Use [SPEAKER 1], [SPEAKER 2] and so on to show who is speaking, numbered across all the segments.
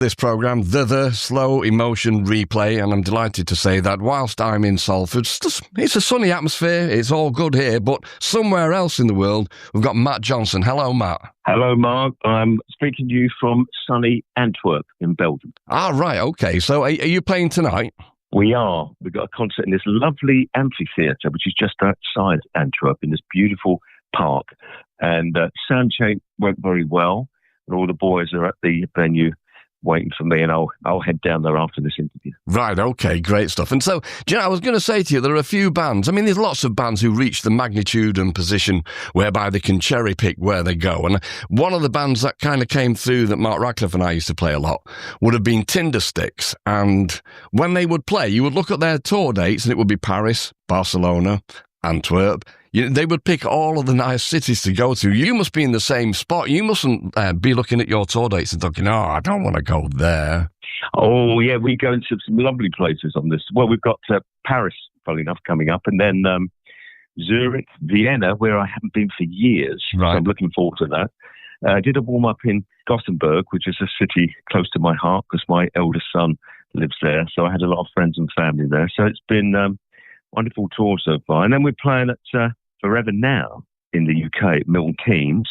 [SPEAKER 1] This programme, the Slow Emotion Replay, and I'm delighted to say that whilst I'm in Salford, it's a sunny atmosphere, it's all good here, but somewhere else in the world, we've got Matt Johnson. Hello, Matt.
[SPEAKER 2] Hello, Mark. I'm speaking to you from sunny Antwerp in Belgium.
[SPEAKER 1] Ah, right, okay. So are you playing tonight?
[SPEAKER 2] We are. We've got a concert in this lovely amphitheatre, which is just outside Antwerp, in this beautiful park. And sound check went very well, and all the boys are at the venue waiting for me, and I'll head down there after this interview.
[SPEAKER 1] Right, okay, great stuff. And so, do you know, I was going to say to you, there are a few bands. I mean, there's lots of bands who reach the magnitude and position whereby they can cherry pick where they go. And one of the bands that kind of came through that Mark Radcliffe and I used to play a lot would have been Tindersticks. And when they would play, you would look at their tour dates and it would be Paris, Barcelona, Antwerp. They would pick all of the nice cities to go to. You must be in the same spot. You mustn't be looking at your tour dates and thinking, I don't want to go there.
[SPEAKER 2] Oh, yeah, we go into some lovely places on this. Well, we've got Paris, funnily enough, coming up, and then Zurich, Vienna, where I haven't been for years.
[SPEAKER 1] Right.
[SPEAKER 2] So I'm looking forward to that. I did a warm-up in Gothenburg, which is a city close to my heart because my eldest son lives there. So I had a lot of friends and family there. So it's been wonderful tour so far. And then we're playing at Forever Now in the UK at Milton Keynes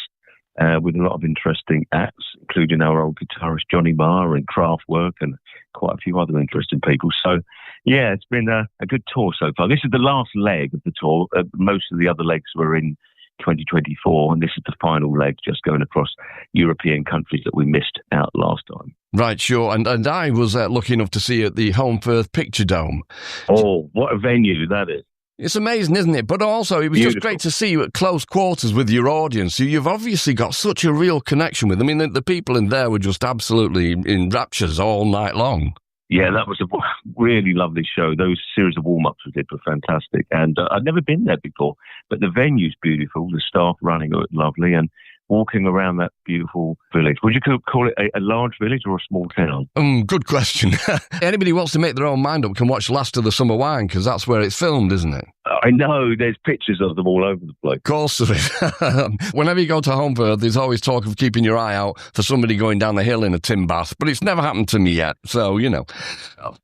[SPEAKER 2] with a lot of interesting acts, including our old guitarist Johnny Marr and Kraftwerk and quite a few other interesting people. So, yeah, it's been a good tour so far. This is the last leg of the tour. Most of the other legs were in 2024, and this is the final leg, just going across European countries that we missed out last time.
[SPEAKER 1] Right, sure. And I was lucky enough to see you at the Home Firth Picture Dome.
[SPEAKER 2] Oh, what a venue that is.
[SPEAKER 1] It's amazing, isn't it? But also, it was
[SPEAKER 2] Beautiful.
[SPEAKER 1] just great to see you at close quarters with your audience. You've obviously got such a real connection with them. I mean, the people in there were just absolutely in raptures all night long.
[SPEAKER 2] Yeah, that was a really lovely show. Those series of warm-ups we did were fantastic. And I'd never been there before, but the venue's beautiful. The staff running it lovely, and walking around that beautiful village. Would you call it a large village or a small town?
[SPEAKER 1] Good question. Anybody who wants to make their own mind up can watch Last of the Summer Wine, because that's where it's filmed, isn't it?
[SPEAKER 2] I know, there's pictures of them all over the place.
[SPEAKER 1] Of course there is. Whenever you go to Home Firth, there's always talk of keeping your eye out for somebody going down the hill in a tin bath, but it's never happened to me yet, so, you know.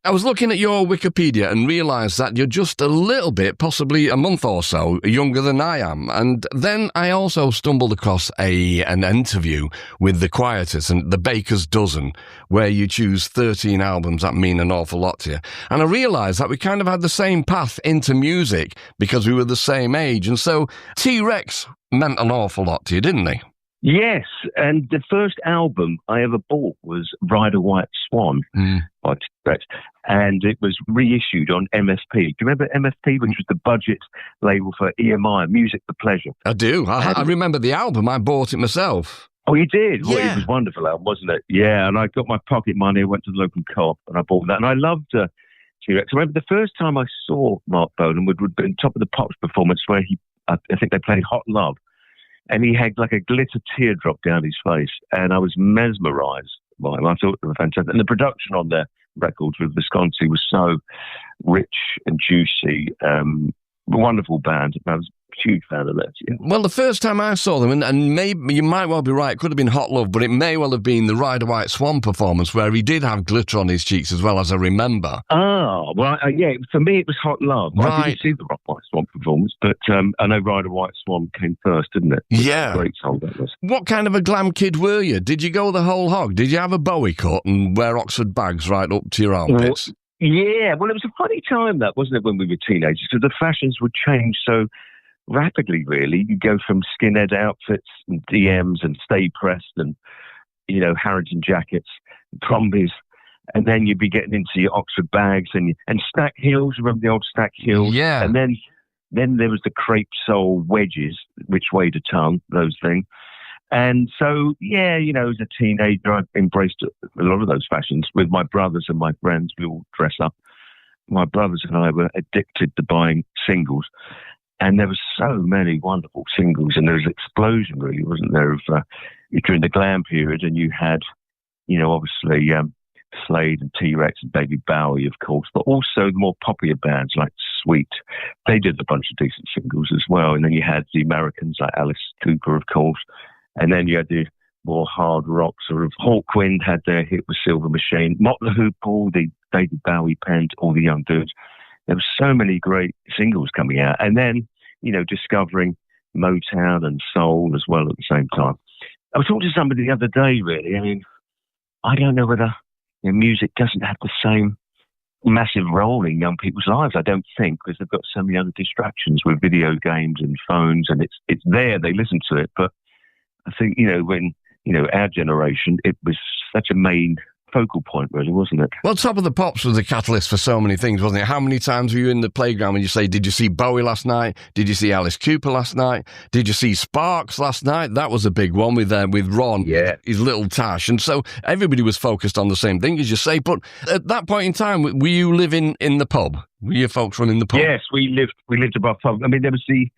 [SPEAKER 1] I was looking at your Wikipedia and realised that you're just a little bit, possibly a month or so, younger than I am. And then I also stumbled across an interview with The Quietus and The Baker's Dozen, where you choose 13 albums that mean an awful lot to you. And I realised that we kind of had the same path into music because we were the same age. And so T-Rex meant an awful lot to you, didn't they?
[SPEAKER 2] Yes, and the first album I ever bought was Ride a White Swan by T-Rex, and it was reissued on MFP. Do you remember MFP, which was the budget label for EMI, Music for Pleasure?
[SPEAKER 1] I do. I remember the album. I bought it myself.
[SPEAKER 2] Oh, you did?
[SPEAKER 1] Yeah.
[SPEAKER 2] Well, it was a wonderful album, wasn't it? Yeah, and I got my pocket money, I went to the local co-op, and I bought that, and I loved T-Rex. I remember the first time I saw Mark Bolan would have been Top of the Pops performance where I think they played Hot Love. And he had like a glitter teardrop down his face. And I was mesmerised by him. I thought they were fantastic. And the production on their records with Visconti was so rich and juicy. Wonderful band. I was a huge fan of that. Yeah.
[SPEAKER 1] Well, the first time I saw them, and maybe you might well be right, it could have been Hot Love, but it may well have been the Ride a White Swan performance where he did have glitter on his cheeks as well, as I remember.
[SPEAKER 2] Oh, well, yeah, for me it was Hot Love.
[SPEAKER 1] Right.
[SPEAKER 2] I didn't see the Ride a White Swan performance, but I know Ride a White Swan came first, didn't it?
[SPEAKER 1] Yeah.
[SPEAKER 2] Great song that was.
[SPEAKER 1] What kind of a glam kid were you? Did you go the whole hog? Did you have a Bowie cut and wear Oxford bags right up to your armpits?
[SPEAKER 2] Yeah, well, it was a funny time, that, wasn't it, when we were teenagers, because the fashions would change so rapidly, really. You go from skinhead outfits and DMs and stay pressed and, you know, Harrington jackets, Brombies, and then you'd be getting into your Oxford bags and stack heels. Remember the old stack heels?
[SPEAKER 1] Yeah.
[SPEAKER 2] And then there was the crepe sole wedges, which weighed a ton, those things. And so, yeah, you know, as a teenager, I embraced a lot of those fashions with my brothers and my friends. We all dress up. My brothers and I were addicted to buying singles. And there were so many wonderful singles, and there was an explosion, really, wasn't there, of during the glam period. And you had, you know, obviously Slade and T-Rex and David Bowie, of course, but also the more popular bands like Sweet. They did a bunch of decent singles as well. And then you had the Americans like Alice Cooper, of course. And then you had the more hard rock, sort of. Hawkwind had their hit with Silver Machine. Motley Crue, Paul, the David Bowie penned, all the young dudes. There were so many great singles coming out. And then, discovering Motown and soul as well at the same time. I was talking to somebody the other day, really. I mean, I don't know whether music doesn't have the same massive role in young people's lives, I don't think, because they've got so many other distractions with video games and phones, and it's there, they listen to it. But I think, when, our generation, it was such a main focal point, really, wasn't it?
[SPEAKER 1] Well, Top of the Pops was the catalyst for so many things, wasn't it? How many times were you in the playground and you say, did you see Bowie last night? Did you see Alice Cooper last night? Did you see Sparks last night? That was a big one with Ron, his little Tash. And so everybody was focused on the same thing, as you say. But at that point in time, were you living in the pub? Were your folks running the pub?
[SPEAKER 2] Yes, we lived above pub. I mean, there was the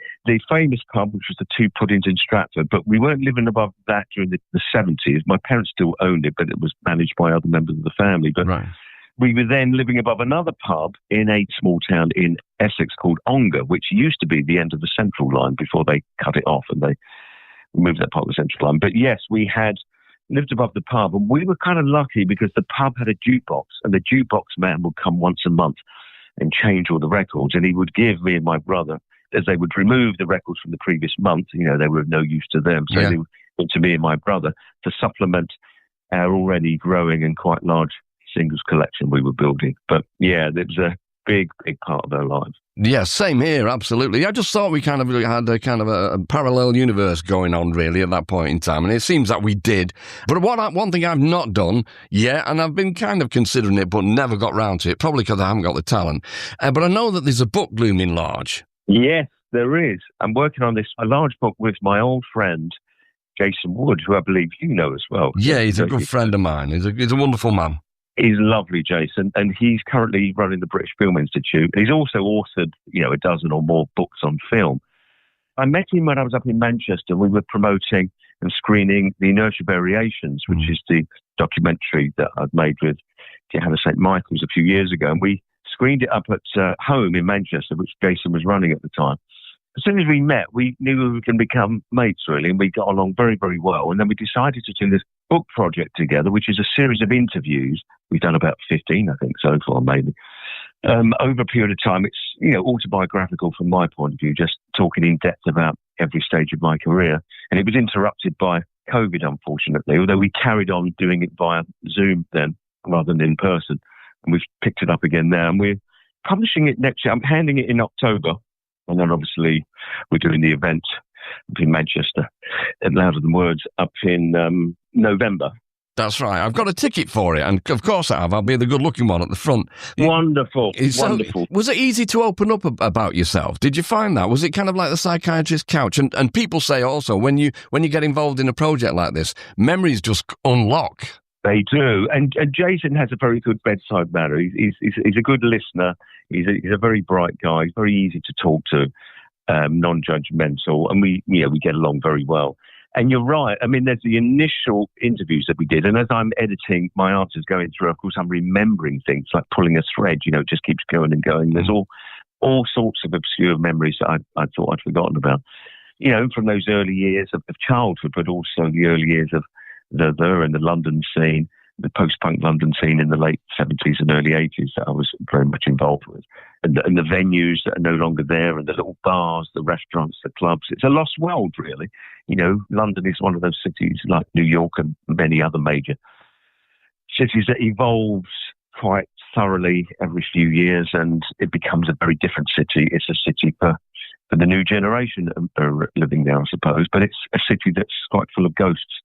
[SPEAKER 2] famous pub, which was the Two Puddings in Stratford, but we weren't living above that during the 70s. My parents still owned it, but it was managed by other members of the family. But we were then living above another pub in a small town in Essex called Ongar, which used to be the end of the Central Line before they cut it off and they moved that part of the Central Line. But yes, we had lived above the pub, and we were kind of lucky because the pub had a jukebox, and the jukebox man would come once a month and change all the records, and he would give me and my brother, as they would remove the records from the previous month, they were of no use to them, so they would give to me and my brother to supplement our already growing and quite large singles collection we were building. But yeah, it was a big part of our lives.
[SPEAKER 1] Yeah, same here, absolutely. I just thought we kind of had a parallel universe going on, really, at that point in time, and it seems that we did. But one thing I've not done yet, and I've been kind of considering it, but never got round to it, probably because I haven't got the talent, but I know that there's a book looming large.
[SPEAKER 2] Yes, there is. I'm working on a large book with my old friend, Jason Wood, who I believe you know as well.
[SPEAKER 1] Yeah, he's a good friend of mine. He's a wonderful man.
[SPEAKER 2] He's lovely, Jason, and he's currently running the British Film Institute. He's also authored, a dozen or more books on film. I met him when I was up in Manchester. We were promoting and screening The Inertia Variations, which is the documentary that I'd made with Johanna St. Michael's a few years ago. And we screened it up at home in Manchester, which Jason was running at the time. As soon as we met, we knew we were going to become mates, really, and we got along very, very well. And then we decided to do this book project together, which is a series of interviews. We've done about 15, I think, so far, maybe. Over a period of time, it's, autobiographical from my point of view, just talking in depth about every stage of my career. And it was interrupted by COVID, unfortunately, although we carried on doing it via Zoom then, rather than in person. And we've picked it up again now. And we're publishing it next year. I'm handing it in October. And then obviously we're doing the event up in Manchester at Louder Than Words up in November.
[SPEAKER 1] That's right. I've got a ticket for it, and of course I have. I'll be the good-looking one at the front.
[SPEAKER 2] Wonderful. Wonderful.
[SPEAKER 1] Was it easy to open up about yourself? Did you find that? Was it kind of like the psychiatrist's couch? And people say also, when you get involved in a project like this, memories just unlock.
[SPEAKER 2] They do. And Jason has a very good bedside manner. He's a good listener. He's a very bright guy. He's very easy to talk to, non-judgmental, and we get along very well. And you're right. I mean, there's the initial interviews that we did, and as I'm editing my answers going through, of course, I'm remembering things like pulling a thread. It just keeps going and going. There's all sorts of obscure memories that I thought I'd forgotten about. From those early years of childhood, but also the early years of the London scene, the post-punk London scene in the late 70s and early 80s that I was very much involved with. And the venues that are no longer there, and the little bars, the restaurants, the clubs. It's a lost world, really. London is one of those cities like New York and many other major cities that evolves quite thoroughly every few years, and it becomes a very different city. It's a city for the new generation that are living there, I suppose, but it's a city that's quite full of ghosts.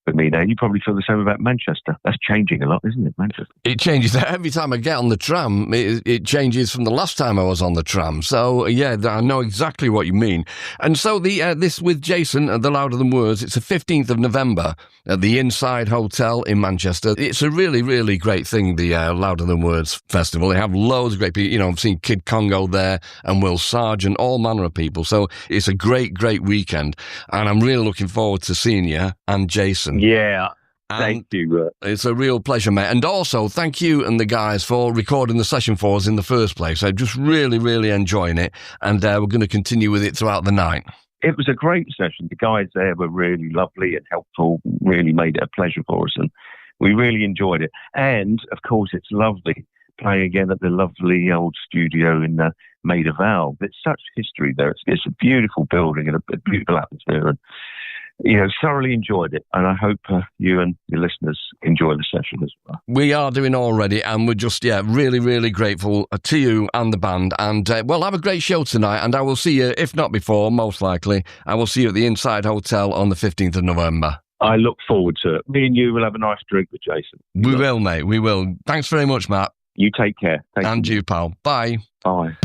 [SPEAKER 2] But me now, you probably feel the same about Manchester. That's changing a lot, isn't it, Manchester?
[SPEAKER 1] It changes. Every time I get on the tram, it changes from the last time I was on the tram. So, yeah, I know exactly what you mean. And so this with Jason, the Louder Than Words, it's the 15th of November at the Inside Hotel in Manchester. It's a really, really great thing, the Louder Than Words Festival. They have loads of great people. I've seen Kid Congo there and Will Sargent, all manner of people. So it's a great, great weekend. And I'm really looking forward to seeing you and Jason.
[SPEAKER 2] Yeah, thank you.
[SPEAKER 1] It's a real pleasure, mate. And also, thank you and the guys for recording the session for us in the first place. I'm just really, really enjoying it. And we're going to continue with it throughout the night.
[SPEAKER 2] it was a great session. The guys there were really lovely and helpful, really made it a pleasure for us, and we really enjoyed it. And, of course, it's lovely playing again at the lovely old studio in Maida Vale. There's such history there. It's a beautiful building and a beautiful atmosphere, and thoroughly enjoyed it. And I hope you and your listeners enjoy the session as well.
[SPEAKER 1] We are doing already, and we're just, really, really grateful to you and the band. And, well, have a great show tonight, and I will see you, if not before, most likely, I will see you at the Inside Hotel on the 15th of November.
[SPEAKER 2] I look forward to it. Me and you will have a nice drink with Jason.
[SPEAKER 1] We will, mate. We will. Thanks very much, Matt.
[SPEAKER 2] You take care.
[SPEAKER 1] And you, pal. Bye.
[SPEAKER 2] Bye.